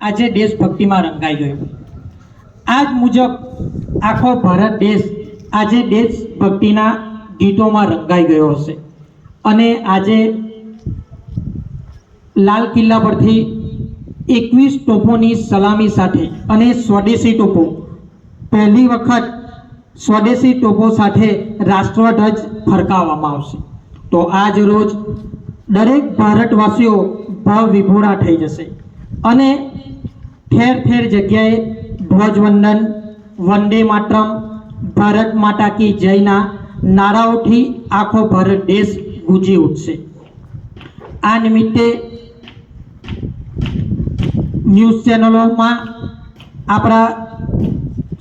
આજે દેશભક્તિમાં રંગાઈ ગયો। આજ મુજબ આખો ભારત દેશ આજે દેશભક્તિના ગીતોમાં રંગાઈ ગયો હશે અને આજે લાલ કિલ્લા પરથી 21 તોપોની સલામી સાથે અને સ્વદેશી તોપો પહેલી વખત સ્વદેશી તોપો સાથે રાષ્ટ્રધ્વજ ફરકાવવામાં આવશે। તો આજ રોજ દરેક ભારતવાસીઓ ભાવ વિભોળા થઈ જશે અને ઠેર ઠેર જગ્યાએ ધ્વજવંદન, વંદે માતરમ, ભારત માતા કી જયના નારાઓથી આખો ભારત દેશ ગુંજી ઉઠશે। આ નિમિત્તે ન્યૂઝ ચેનલોમાં આપણા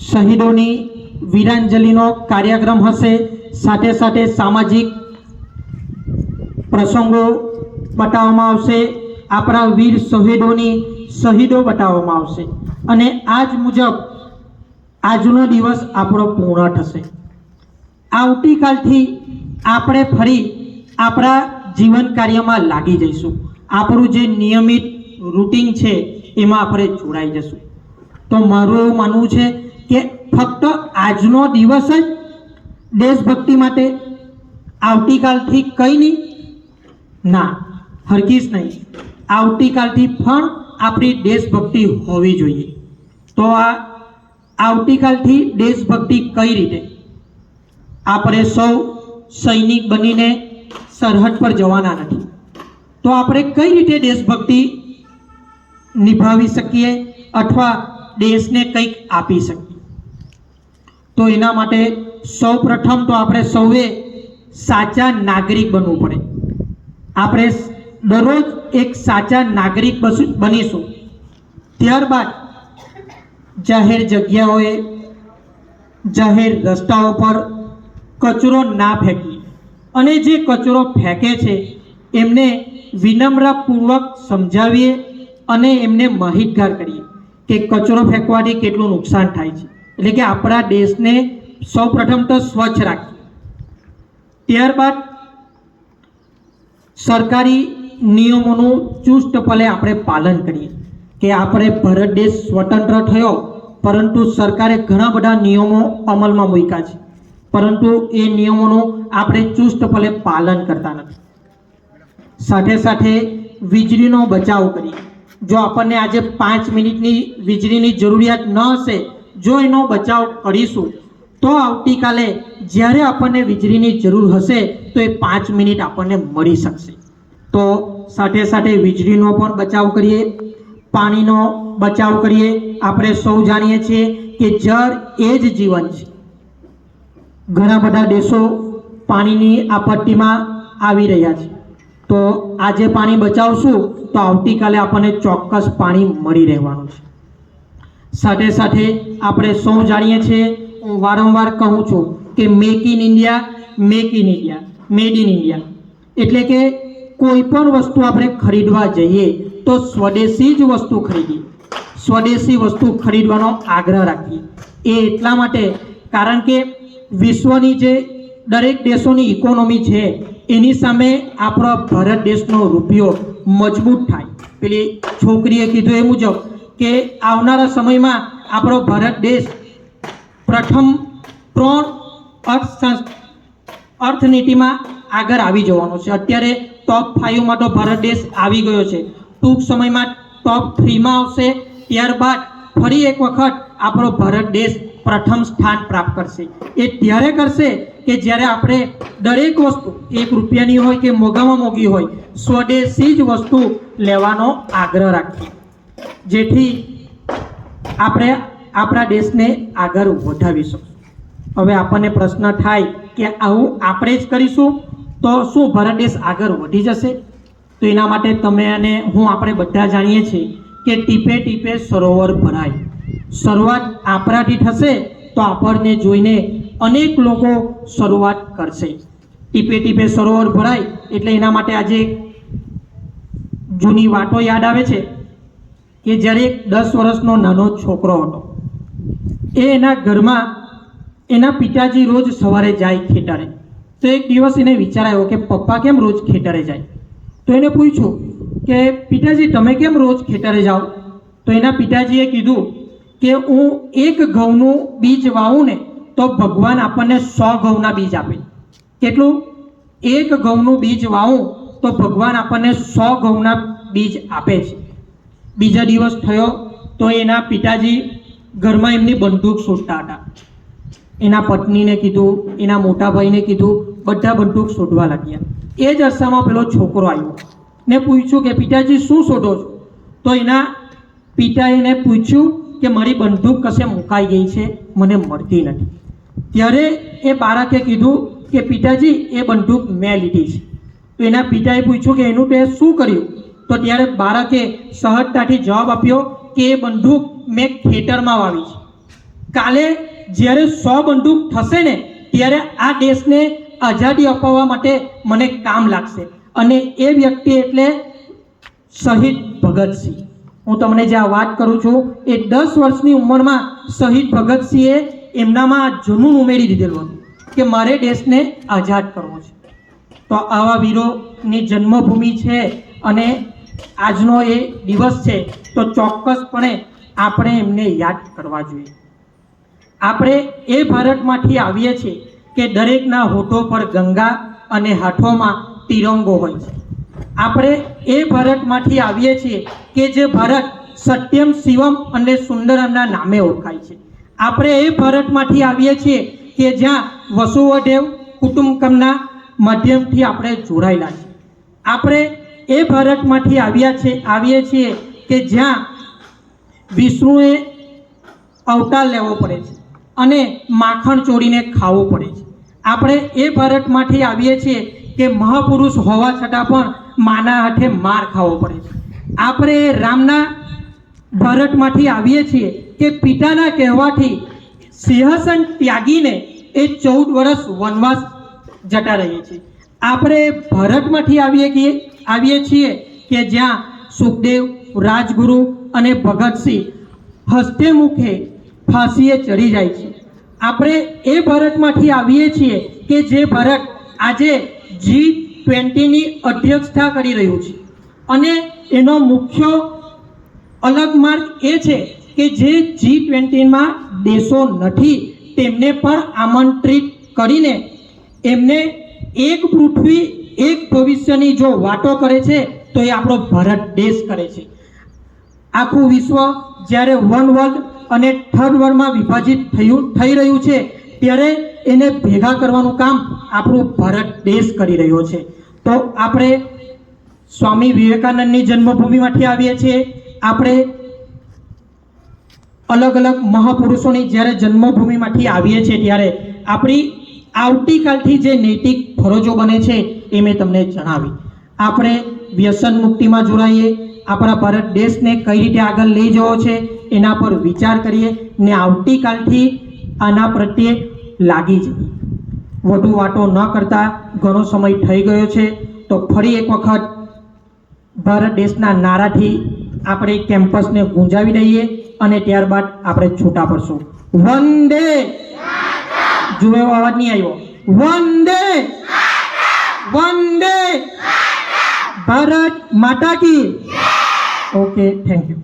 શહીદોની વીરાંજલિનો કાર્યક્રમ હશે, સાથે સાથે સામાજિક પ્રસંગો બતાવવામાં આવશે, આપણા વીર શહીદો બતાવવામાં આવશે અને આજ મુજબ આજનો દિવસ આપણો પૂર્ણ થશે। આવતીકાલથી આપણે ફરી આપણા જીવન કાર્યમાં લાગી જઈશું। આપણું જે નિયમિત રૂટીન છે એમાં આપણે જોડાઈ જશું। તો મારું એવું માનવું છે કે ફક્ત આજનો દિવસ જ દેશભક્તિ માટે, આવતીકાલથી કંઈ નહીં, ના હરગીઝ નહીં, આવતીકાલથી પણ આપણી દેશભક્તિ હોવી જોઈએ। તો આ આવતીકાલથી દેશભક્તિ કઈ રીતે? આપણે સૌ સૈનિક બનીને સરહદ પર જવાના નથી, તો આપણે કઈ રીતે દેશભક્તિ નિભાવી શકીએ અથવા દેશને કંઈક આપી શકીએ? તો એના માટે સૌ પ્રથમ તો આપણે સૌએ સાચા નાગરિક બનવું પડે। આપણે દરરોજ એક સાચા નાગરિક બનીશું, ત્યારબાદ જાહેર જગ્યાઓએ, જાહેર રસ્તાઓ પર કચરો ના ફેંકીએ અને જે કચરો ફેંકે છે એમને વિનમ્રપૂર્વક સમજાવીએ અને એમને માહિતગાર કરીએ કે કચરો ફેંકવાથી કેટલું નુકસાન થાય છે। એટલે કે આપણા દેશને સૌપ્રથમ તો સ્વચ્છ રાખીએ, ત્યારબાદ સરકારી નિયમોનું ચુસ્તપણે આપણે પાલન કરીએ કે આપણે ભારત દેશ સ્વતંત્ર થયો પરંતુ સરકારે ઘણા બધા નિયમો અમલમાં મૂક્યા છે, પરંતુ એ નિયમોનું આપણે ચુસ્તપણે પાલન કરતા નથી। સાથે સાથે વીજળીનો બચાવ કરીએ। જો આપણને આજે 5 મિનિટની વીજળીની જરૂરિયાત ન હશે, જો એનો બચાવ કરીશું તો આવતીકાલે જ્યારે આપણને વીજળીની જરૂર હશે તો એ 5 મિનિટ આપણને મળી શકશે। તો સાથે સાથે વીજળીનો પણ બચાવ કરીએ, પાણીનો બચાવ કરીએ। આપણે સૌ જાણીએ છીએ કે જળ એ જ જીવન છે। ઘણા બધા દેશો પાણીની આપત્તિમાં આવી રહ્યા છે, તો આજે પાણી બચાવશું તો આવતીકાલે આપણને ચોક્કસ પાણી મળી રહેવાનું છે। સાથે સાથે આપણે સૌ જાણીએ છીએ, હું વારંવાર કહું છું કે make in India, made in India, એટલે કે કોઈ પણ વસ્તુ આપણે ખરીદવા જઈએ તો સ્વદેશી જ વસ્તુ ખરીદીએ, સ્વદેશી વસ્તુ ખરીદવાનો આગ્રહ રાખીએ। એ એટલા માટે કારણ કે વિશ્વની જે દરેક દેશોની ઇકોનોમી છે એની સામે આપણો ભારત દેશનો રૂપિયો મજબૂત થાય। પેલી છોકરીએ કીધું એ મુજબ કે આવનારા સમયમાં આપણો ભારત દેશ પ્રથમ 3 અર્થનીતિમાં આગળ આવી જવાનો છે। અત્યારે ટોપ 5 માં તો ભારત દેશ આવી ગયો છે, ટૂંક સમયમાં ટોપ 3 માં આવશે, ત્યારબાદ ફરી એક વખત આપણો ભારત દેશ પ્રથમ સ્થાન પ્રાપ્ત કરશે। એ ત્યારે કરશે કે જ્યારે આપણે દરેક વસ્તુ 1 રૂપિયાની હોય કે મોંઘામાં મોંઘી હોય, સ્વદેશી જ વસ્તુ લેવાનો આગ્રહ રાખીએ, જેથી આપણે આપણા દેશને આગળ વધાવી શકીશું। હવે આપણને પ્રશ્ન થાય કે આવું આપણે જ કરીશું તો શું ભારત દેશ આગળ વધી જશે? તો એના માટે તમે અને હું, આપણે બધા જાણીએ છીએ કે ટીપે ટીપે સરોવર ભરાય। શરૂઆત આપણાથી થશે તો આપણને જોઈને અનેક લોકો શરૂઆત કરશે। ટીપે ટીપે સરોવર ભરાય એટલે એના માટે આજે જૂની વાતો યાદ આવે છે કે જ્યારે 10 વર્ષનો નાનો છોકરો હતો, એ એના ઘરમાં એના પિતાજી રોજ સવારે જાય ખેતરે, તો એક દિવસ એને વિચાર આવ્યો કે પપ્પા કેમ રોજ ખેતરે જાય? તો એને પૂછ્યું કે પિતાજી તમે કેમ રોજ ખેતરે જાઓ? તો એના પિતાજીએ કીધું કે હું એક ઘઉંનું બીજ વાવું ને તો ભગવાન આપણને 100 ઘઉંના બીજ આપે. કેટલું? એક ઘઉંનું બીજ વાવું તો ભગવાન આપણને 100 ઘઉંના બીજ આપે છે. બીજા દિવસ થયો તો એના પિતાજી ઘરમાં એમની બંદૂક શોધતા હતા. એના પત્નીને કીધું, એના મોટા ભાઈને કીધું, બધા બંદૂક શોધવા લાગ્યા. એ જ અરસામાં પેલો છોકરો આવ્યો ને પૂછ્યું કે પિતાજી શું શોધો છો? તો એના પિતાએ એને પૂછ્યું કે મારી બંદૂક કશે મુકાઈ ગઈ છે, મને મળતી નથી. ત્યારે એ બાળકે કીધું કે પિતાજી એ બંદૂક મેં લીધી છે. તો એના પિતાએ પૂછ્યું કે એનું તે શું કર્યું? તો ત્યારે બાળકે સહજતાથી જવાબ આપ્યો કે એ બંદૂક મેં ખેતરમાં વાવી છે. કાલે જ્યારે 100 બંદૂક થશે ને ત્યારે આ દેશને આઝાદી અપાવવા માટે મને કામ લાગશે. અને એ વ્યક્તિ એટલે શહીદ ભગતસિંહ. હું તમને જે આ વાત કરું છું એ 10 વર્ષની ઉંમરમાં શહીદ ભગતસિંહે એમનામાં જનૂન ઉમેરી દીધેલું હતું કે મારે દેશને આઝાદ કરવો છે. તો આવા વીરોની જન્મભૂમિ છે અને આજનો એ દિવસ છે તો ચોક્કસપણે આપણે એમને યાદ કરવા જોઈએ. આપણે એ ભારતમાંથી આવીએ છીએ કે દરેકના હોઠો પર ગંગા અને હાથોમાં તિરંગો હોય છે. આપણે એ ભારતમાંથી આવીએ છીએ કે જે ભારત સત્યમ શિવમ અને સુંદરમના નામે ઓળખાય છે. આપણે એ ભારતમાંથી આવીએ છીએ કે જ્યાં વસુવૈવ કુટુંબકમના માધ્યમથી આપણે જોડાયેલા છીએ. આપણે એ ભારતમાંથી આવીએ છીએ કે જ્યાં વિષ્ણુએ અવતાર લેવો પડે છે અને માખણ ચોરીને ખાવું પડે છે. આપણે એ ભારતમાંથી આવીએ છીએ કે મહાપુરુષ હોવા છતાં પણ માના હાથે માર ખાવો પડે છે. આપણે રામના ભારતમાંથી આવીએ છીએ કે પિતાના કહેવાથી સિંહાસન ત્યાગીને એ 14 વર્ષ વનવાસ જતા રહીએ છીએ. આપણે ભારતમાંથી આવીએ છીએ કે જ્યાં સુખદેવ, રાજગુરુ અને ભગતસિંહ હસ્તે મુખે ફાંસીએ ચડી જાય છે. આપણે એ ભારતમાંથી આવીએ છીએ કે જે ભારત આજે G20ની અધ્યક્ષતા કરી રહ્યું છે અને એનો મુખ્ય અલગ માર્ગ એ છે કે જે G20માં દેશો નથી તેમને પણ આમંત્રિત કરીને એમને એક પૃથ્વી એક ભવિષ્યની જો વાતો કરે છે તો એ આપણો ભારત દેશ કરે છે. આખું વિશ્વ જ્યારે 1 વર્લ્ડ અને 3rd વર્લ્ડમાં વિભાજિત થઈ રહ્યું છે ત્યારે એને ભેગા કરવાનું કામ આપણું ભારત દેશ કરી રહ્યો છે. તો આપણે સ્વામી વિવેકાનંદની જન્મભૂમિમાંથી આવીએ છીએ. આપણે અલગ અલગ મહાપુરુષોની જ્યારે જન્મભૂમિમાંથી આવીએ છીએ ત્યારે આપણી આવતીકાલથી જે નૈતિક ફરજો બને છે એ મેં તમને જણાવી. આપણે વ્યસન મુક્તિમાં જોડાઈએ, આપણા ભારત દેશને કઈ રીતે આગળ લઈ જવો છે એના પર વિચાર કરીએ ને આવતીકાલથી આના પ્રત્યે લાગી જઈએ. વધુ વાતો ન કરતા ઘણો સમય થઈ ગયો છે તો ફરી એક વખત ભારત દેશના નારાથી આપણે કેમ્પસને ગુંજાવી દઈએ અને ત્યારબાદ આપણે છૂટા પડશું. વંદે જુઓ અવાજ નહીં આવ્યો. વંદે વંદે ભારત માતા કી. Okay, thank you.